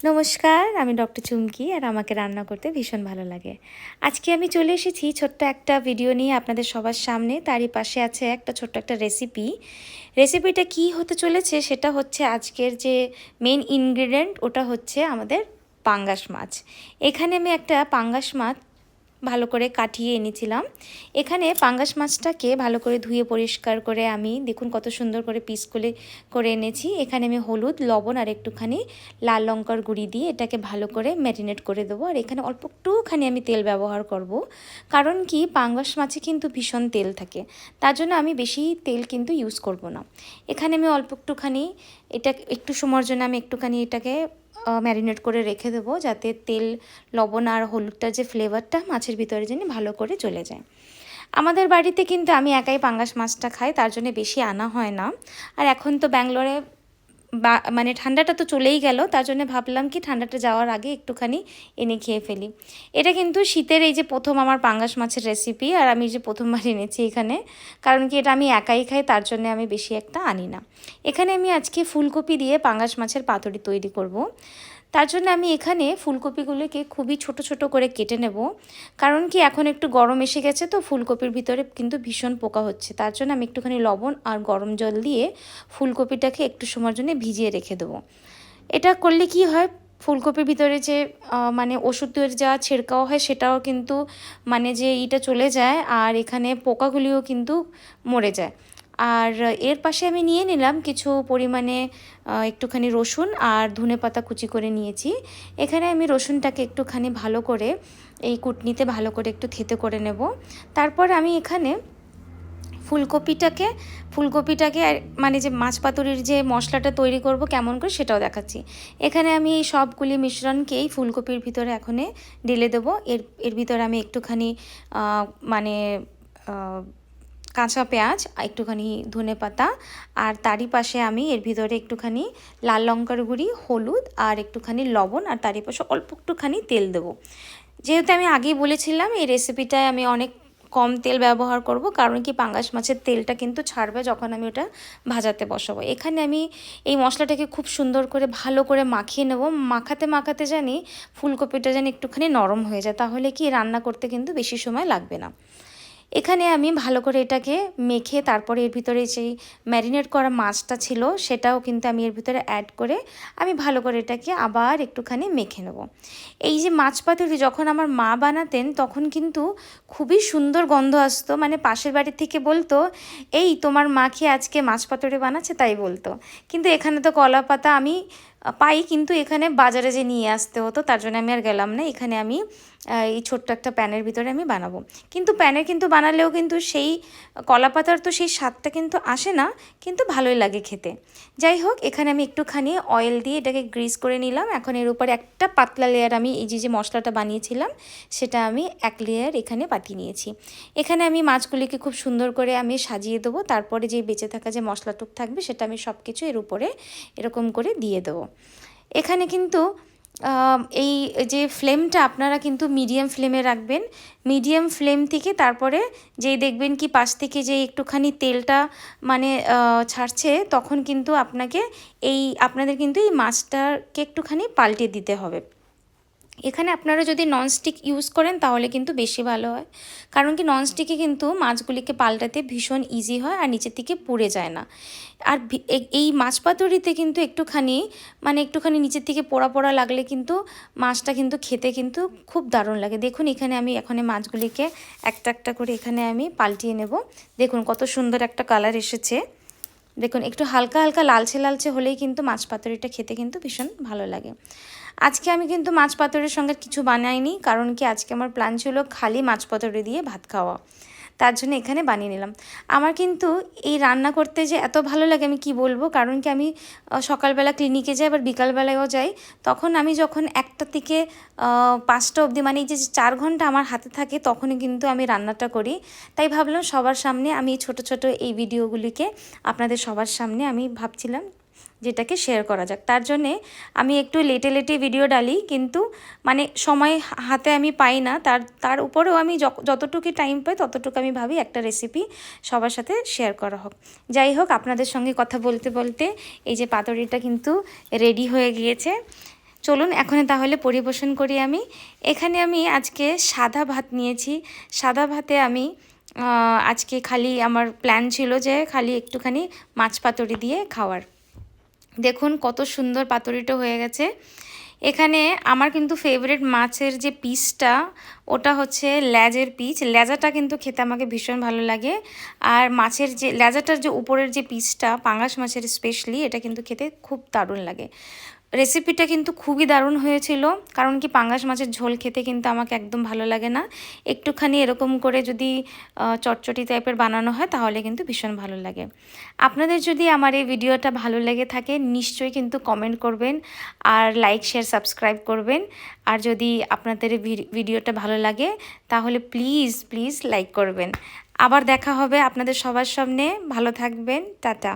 নমস্কার, আমি ডক্টর চুমকি আর আমাকে রান্না করতে ভীষণ ভালো লাগে। আজকে আমি চলে এসেছি ছোট্ট একটা ভিডিও নিয়ে আপনাদের সবার সামনে। তারই পাশে আছে একটা ছোট্ট একটা রেসিপি। রেসিপিটা কী হতে চলেছে সেটা হচ্ছে আজকের যে মেইন ইনগ্রিডিয়েন্ট ওটা হচ্ছে আমাদের পাঙ্গাস মাছ। এখানে আমি একটা পাঙ্গাস মাছ ভালো করে কাটিয়ে এনেছিলাম। এখানে পাঙ্গাস মাছটাকে ভালো করে ধুয়ে পরিষ্কার করে আমি দেখুন কত সুন্দর করে পিস করে এনেছি। এখানে আমি হলুদ, লবণ আর একটুখানি লাল লঙ্কার গুঁড়ি দিয়ে এটাকে ভালো করে ম্যারিনেট করে দেবো। আর এখানে অল্প একটুখানি আমি তেল ব্যবহার করব, কারণ কি পাঙ্গাস মাছে কিন্তু ভীষণ তেল থাকে, তার জন্য আমি বেশি তেল কিন্তু ইউজ করব না। এখানে আমি অল্প একটুখানি এটা একটু সময়ের জন্য আমি একটুখানি এটাকে ম্যারিনেট করে রেখে দেবো, যাতে তেল, লবণ আর হলুদটার যে ফ্লেভারটা মাছের ভিতরে যেন ভালো করে চলে যায়। আমাদের বাড়িতে কিন্তু আমি একাই পাঙ্গাস মাছটা খাই, তার জন্য বেশি আনা হয় না। আর এখন তো ব্যাঙ্গালোরে মানে ঠান্ডাটা তো চলেই গেল, তার জন্য ভাবলাম কি ঠান্ডাটা যাওয়ার আগে একটুখানি এনে খেয়ে ফেলি। এটা কিন্তু শীতের এই যে প্রথম আমার পাঙ্গাস মাছের রেসিপি, আর আমি যে প্রথমবার এনেছি এখানে, কারণ কি এটা আমি একাই খাই, তার জন্য আমি বেশি একটা আনি না। এখানে আমি আজকে ফুলকপি দিয়ে পাঙ্গাস মাছের পাতুরি তৈরি করব। তার জন্য আমি এখানে ফুলকপিগুলোকে খুবই ছোট ছোট করে কেটে নেব, কারণ কি এখন একটু গরম এসে গেছে তো ফুলকপির ভিতরে কিন্তু ভীষণ পোকা হচ্ছে। তার জন্য আমি একটুখানি লবণ আর গরম জল দিয়ে ফুলকপিটাকে একটু সময়ের জন্য ভিজিয়ে রেখে দেবো। এটা করলে কি হয়, ফুলকপির ভিতরে যে মানে ওষুধের যা ছিড়কাও হয় সেটাও কিন্তু মানে যে ইটা চলে যায়, আর এখানে পোকাগুলিও কিন্তু মরে যায়। আর এর পাশে আমি নিয়ে নিলাম কিছু পরিমাণে একটুখানি রসুন আর ধনেপাতা কুচি করে নিয়েছি। এখানে আমি রসুনটাকে একটুখানি ভালো করে এই কুটনিতে ভালো করে একটু থেতে করে নেব। তারপর আমি এখানে ফুলকপিটাকে মানে যে মাছ পাতুরির যে মশলাটা তৈরি করব কেমন করে সেটাও দেখাচ্ছি। এখানে আমি এই সবগুলি মিশ্রণকেই ফুলকপির ভিতরে এখনে ঢেলে দেবো। এর ভিতরে আমি একটুখানি মানে কাঁচা পেঁয়াজ, একটুখানি ধনেপাতা, আর তারই পাশে আমি এর ভিতরে একটুখানি লাল লঙ্কার গুঁড়ি, হলুদ আর একটুখানি লবণ, আর তারই পাশে অল্প একটুখানি তেল দেবো। যেহেতু আমি আগেই বলেছিলাম এই রেসিপিটায় আমি অনেক কম তেল ব্যবহার করব, কারণ কি পাঙ্গাস মাছের তেলটা কিন্তু ছাড়বে যখন আমি ওটা ভাজাতে বসাবো। এখানে আমি এই মশলাটাকে খুব সুন্দর করে ভালো করে মাখিয়ে নেব। মাখাতে মাখাতে জানি ফুলকপিটা যেন একটুখানি নরম হয়ে যায়, তাহলে কি রান্না করতে কিন্তু বেশি সময় লাগবে না। এখানে আমি ভালো করে এটাকে মেখে তারপরে এর ভিতরে যেই ম্যারিনেট করা মাছটা ছিল সেটাও কিন্তু আমি এর ভিতরে অ্যাড করে আমি ভালো করে এটাকে আবার একটুখানি মেখে নেব। এই যে মাছ পাতুরি যখন আমার মা বানাতেন তখন কিন্তু খুবই সুন্দর গন্ধ আসতো, মানে পাশের বাড়ির থেকে বলতো, এই তোমার মা কি আজকে মাছ পাতুরি বানাচ্ছে, তাই বলতো। কিন্তু এখানে তো কলা পাতা আমি পাই, কিন্তু এখানে বাজারে যে নিয়ে আসতে হতো, তার জন্য আমি আর গেলাম না। এখানে আমি এই ছোট্ট একটা প্যানের ভিতরে আমি বানাবো, কিন্তু প্যানে কিন্তু বানালেও কিন্তু সেই কলা পাতার তো সেই স্বাদটা কিন্তু আসে না, কিন্তু ভালোই লাগে খেতে। যাই হোক, এখানে আমি একটুখানি অয়েল দিয়ে এটাকে গ্রিস করে নিলাম। এখন এর উপরে একটা পাতলা লেয়ার আমি এই যে মশলাটা বানিয়েছিলাম সেটা আমি এক লেয়ার এখানে পাতিয়ে নিয়েছি। এখানে আমি মাছগুলিকে খুব সুন্দর করে আমি সাজিয়ে দেবো, তারপরে যে বেঁচে থাকা যে মশলাটুক থাকবে সেটা আমি সব কিছু এর উপরে এরকম করে দিয়ে দেবো। এখানে কিন্তু এই যে ফ্লেমটা আপনারা কিন্তু মিডিয়াম ফ্লেমে রাখবেন। মিডিয়াম ফ্লেম থেকে তারপরে যেই দেখবেন কি পাশ থেকে যে একটুখানি তেলটা মানে ছাড়ছে, তখন কিন্তু আপনাদের কিন্তু এই মাছটাকে একটুখানি পাল্টে দিতে হবে। এখানে আপনারা যদি ননস্টিক ইউজ করেন তাহলে কিন্তু বেশি ভালো হয়, কারণ কি ননস্টিকে কিন্তু মাছগুলিকে পাল্টাতে ভীষণ ইজি হয় আর নিচের থেকে পুড়ে যায় না। আর এই মাছ পাতুরিতে কিন্তু একটুখানি নিচের থেকে পোড়া পোড়া লাগলে কিন্তু মাছটা কিন্তু খেতে কিন্তু খুব দারুণ লাগে। দেখুন এখানে আমি মাছগুলিকে একটা একটা করে এখানে আমি পাল্টিয়ে নেব। দেখুন কত সুন্দর একটা কালার এসেছে। দেখুন একটু হালকা হালকা লালচে লালচে হলেই কিন্তু মাছ পাতুরিটা খেতে কিন্তু ভীষণ ভালো লাগে। আজকে আমি কিন্তু মাছ পাতুরির সঙ্গে কিছু বানাইনি, কারণ কি আজকে আমার প্ল্যান ছিল খালি মাছ পাতুরি দিয়ে ভাত খাওয়া, তার জন্য এখানে বানিয়ে নিলাম। আমার কিন্তু এই রান্না করতে যে এত ভালো লাগে আমি কি বলবো, কারণ কি আমি সকালবেলা ক্লিনিকে যাই, আবার বিকালবেলায়ও যাই। তখন আমি যখন 1টা থেকে 5টা অবধি, মানে এই যে 4 ঘন্টা আমার হাতে থাকে, তখনই কিন্তু আমি রান্নাটা করি। তাই ভাবলাম সবার সামনে আমি ছোট ছোট এই ভিডিওগুলিকে আপনাদের সবার সামনে আমি ভাবছিলাম যেটাকে শেয়ার করা যাক। তার জন্যে আমি একটু লেটে লেটে ভিডিও ডালি, কিন্তু মানে সময় হাতে আমি পাই না, তার উপরেও আমি যতটুকু টাইম পাই ততটুকু আমি ভাবি একটা রেসিপি সবার সাথে শেয়ার করা হোক। যাই হোক, আপনাদের সঙ্গে কথা বলতে বলতে এই যে পাতুরিটা কিন্তু রেডি হয়ে গিয়েছে। চলুন এখন তাহলে পরিবেশন করি আমি। এখানে আমি আজকে সাদা ভাত নিয়েছি। সাদা ভাতে আমি আজকে খালি আমার প্ল্যান ছিল যে খালি একটুখানি মাছ পাতুরি দিয়ে খাওয়ার। দেখুন কত সুন্দর পাতুরিটা হয়ে গেছে। এখানে আমার কিন্তু ফেভারিট মাছের যে পিসটা ওটা হচ্ছে লেজের পিস। লেজাটা কিন্তু খেতে আমাকে ভীষণ ভালো লাগে। আর মাছের যে লেজাটার যে উপরের যে পিসটা পাঙ্গাস মাছের স্পেশালি এটা কিন্তু খেতে খুব দারুণ লাগে। রেসিপিটা কিন্তু খুবই দারুণ হয়েছিল, কারণ কি পাঙ্গাস মাছের ঝোল খেতে কিন্তু আমাকে একদম ভালো লাগে না। একটুখানি এরকম করে যদি চটচটি টাইপের বানানো হয় তাহলে কিন্তু ভীষণ ভালো লাগে। আপনাদের যদি আমার এই ভিডিওটা ভালো লেগে থাকে নিশ্চয়ই কিন্তু কমেন্ট করবেন আর লাইক শেয়ার সাবস্ক্রাইব করবেন। আর যদি আপনাদের ভিডিওটা ভালো লাগে তাহলে প্লিজ প্লিজ লাইক করবেন। আবার দেখা হবে আপনাদের সবার সামনে। ভালো থাকবেন, টাটা।